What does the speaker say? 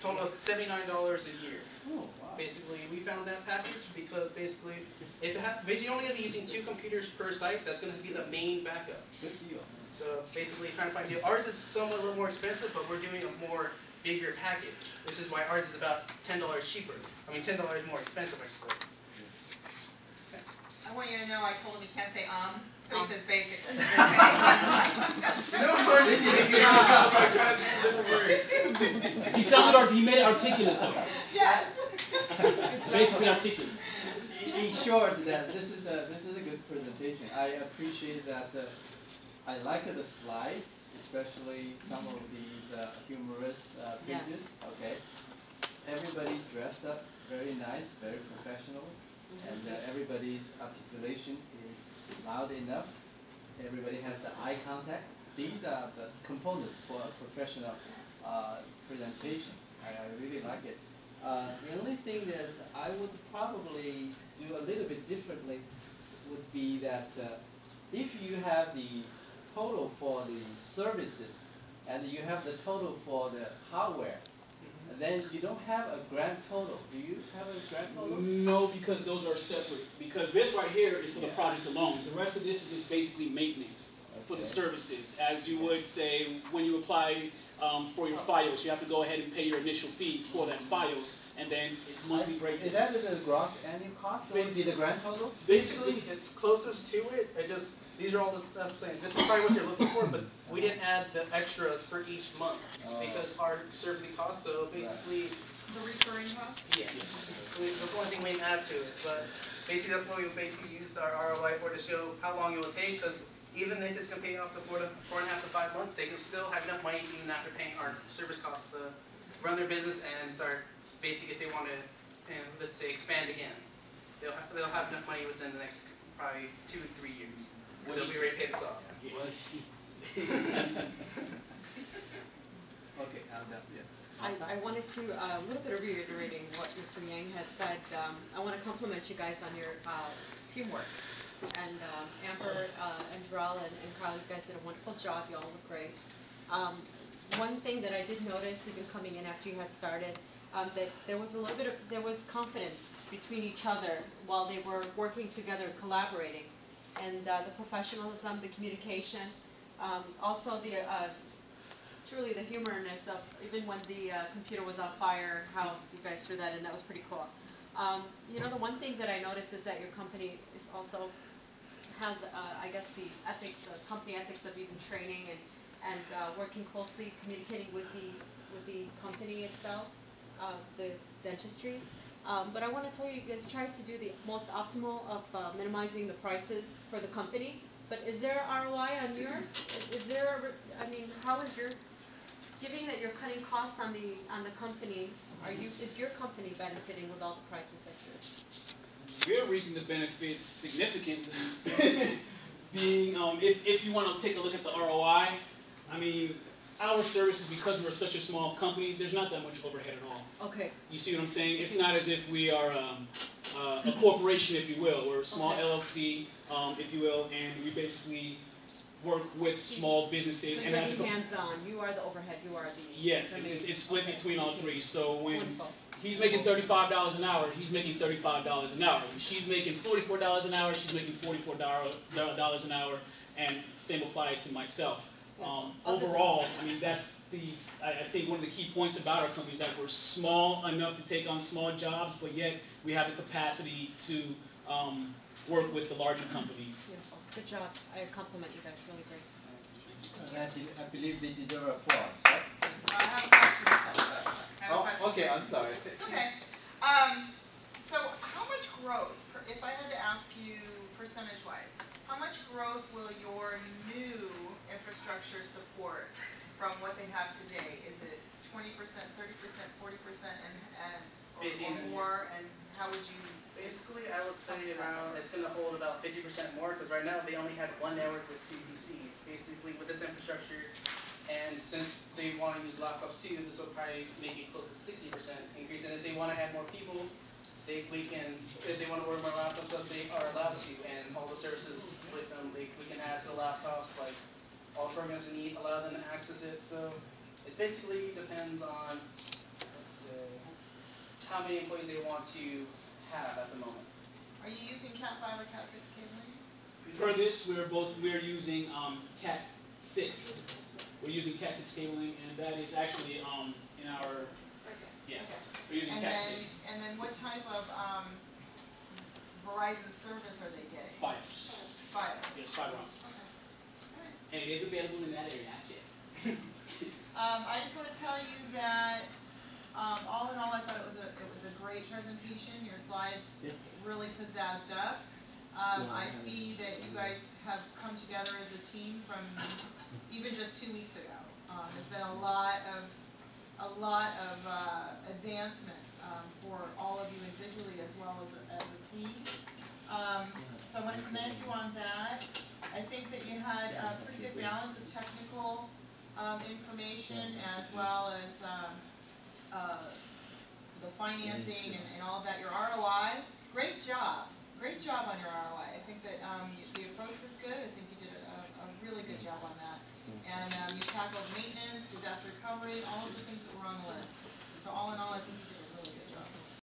total of $79 a year. Oh, wow. Basically, we found that package because basically, if basically only going to be using 2 computers per site, that's going to be the main backup. Good deal. So basically, trying to find a deal. Ours is somewhat a little more expensive, but we're doing a more bigger package. This is why ours is about $10 cheaper. I mean, $10 more expensive, I should say. I want you to know I told him he can't say so he says basically. You know what? He made it articulate though. Yes. Basically articulate. In short, that this is a good presentation. I appreciate that. I like the slides, especially some of these humorous pages. Yes. Okay, everybody's dressed up very nice, very professional, and everybody's articulation is loud enough. Everybody has the eye contact. These are the components for a professional presentation. I really like it. The only thing that I would probably do a little bit differently would be that if you have the total for the services and you have the total for the hardware, then you don't have a grand total. Do you have a grand total? No, because those are separate. Because this right here is for the project alone. The rest of this is just basically maintenance for the services. As you would say, when you apply for your FiOS, you have to go ahead and pay your initial fee for that FiOS, and then it's monthly breakdown. Is that the gross annual cost, or is it the grand total? Basically, it's closest to it. These are all the best plans. This is probably what you're looking for, but we didn't add the extras for each month because our service costs. So basically, The recurring cost? yes, that's the only thing we didn't add to it. But basically, that's what we basically used our ROI for to show how long it will take. Because even if it's going to pay off the 4.5 to 5 months, they can still have enough money even after paying our service costs to run their business and start. Basically, if they want to, let's say, expand again, they'll have enough money within the next probably 2 to 3 years. They'll be ready to pay this off. Okay, I'm done. Yeah. I wanted to, a little bit of reiterating what Mr. Yang had said. I want to compliment you guys on your teamwork. And Amber and Jarrell and Kyle, you guys did a wonderful job. You all look great. One thing that I did notice, even coming in after you had started, that there was a little bit of, there was confidence between each other while they were working together, collaborating. And the professionalism, the communication, also the truly the humorness of even when the computer was on fire, how you guys threw that in, that was pretty cool. You know, the one thing that I noticed is that your company is also has, I guess, the ethics, company ethics of even training and working closely, communicating with the company itself, the dentistry. But I want to tell you, you guys tried to do the most optimal of minimizing the prices for the company. But is there ROI on yours? Is there? I mean, how is your? Given that you're cutting costs on the company, is your company benefiting with all the prices that you're? We're reaping the benefits significantly. Being, if you want to take a look at the ROI, I mean, our services, because we're such a small company, there's not that much overhead at all. Okay. You see what I'm saying? It's not as if we are a corporation, if you will. We're a small LLC, if you will, and we basically work with small businesses. So you're the hands-on. You are the overhead. You are the. Yes, it's split between all three. So when Wonderful. he's making $35 an hour, he's making $35 an hour. When she's making $44 an hour, she's making $44 an hour, and same apply to myself. Overall, I mean, that's I think one of the key points about our company is that we're small enough to take on small jobs, but yet we have the capacity to work with the larger companies. Beautiful. Good job. I compliment you guys. Really great. I believe they deserve applause, right? I have a question. Oh, okay, I'm sorry. It's okay. So how much growth, if I had to ask you percentage-wise, how much growth will your new infrastructure support from what they have today? Is it 20%, 30%, 40%, or more? And how would you? Basically, I would say around, it's going to hold about 50% more, because right now they only have one network with 2 PCs. Basically, with this infrastructure, and since they want to use laptops too, this will probably make it close to 60% increase. And if they want to add more people, if they want to order more laptops, they are allowed to, and all the services with them, we can add to the laptops, like all the programs we need, allow them to access it. So it basically depends on, let's say, how many employees they want to have at the moment. Are you using Cat 5 or Cat 6 cabling? For this, we're using Cat 6. We're using Cat 6 cabling, and that is actually in our Okay. we're using And Cat then, 6. and then what type of Verizon service are they getting? Fios. Yes, fiber optic. Okay. And it is available in that area, actually. I just want to tell you that all in all, I thought it was a great presentation. Your slides really pizzazzed up. I see that you guys have come together as a team from even just 2 weeks ago. There's been a lot of advancement for all of you individually as well as a team. So I want to commend you on that. I think that you had a pretty good balance of technical information as well as the financing and all of that. Your ROI, great job. Great job on your ROI. I think that the approach was good. I think you did a really good job on that. And you tackled maintenance, disaster recovery, all of the things that were on the list. So all in all, I think you did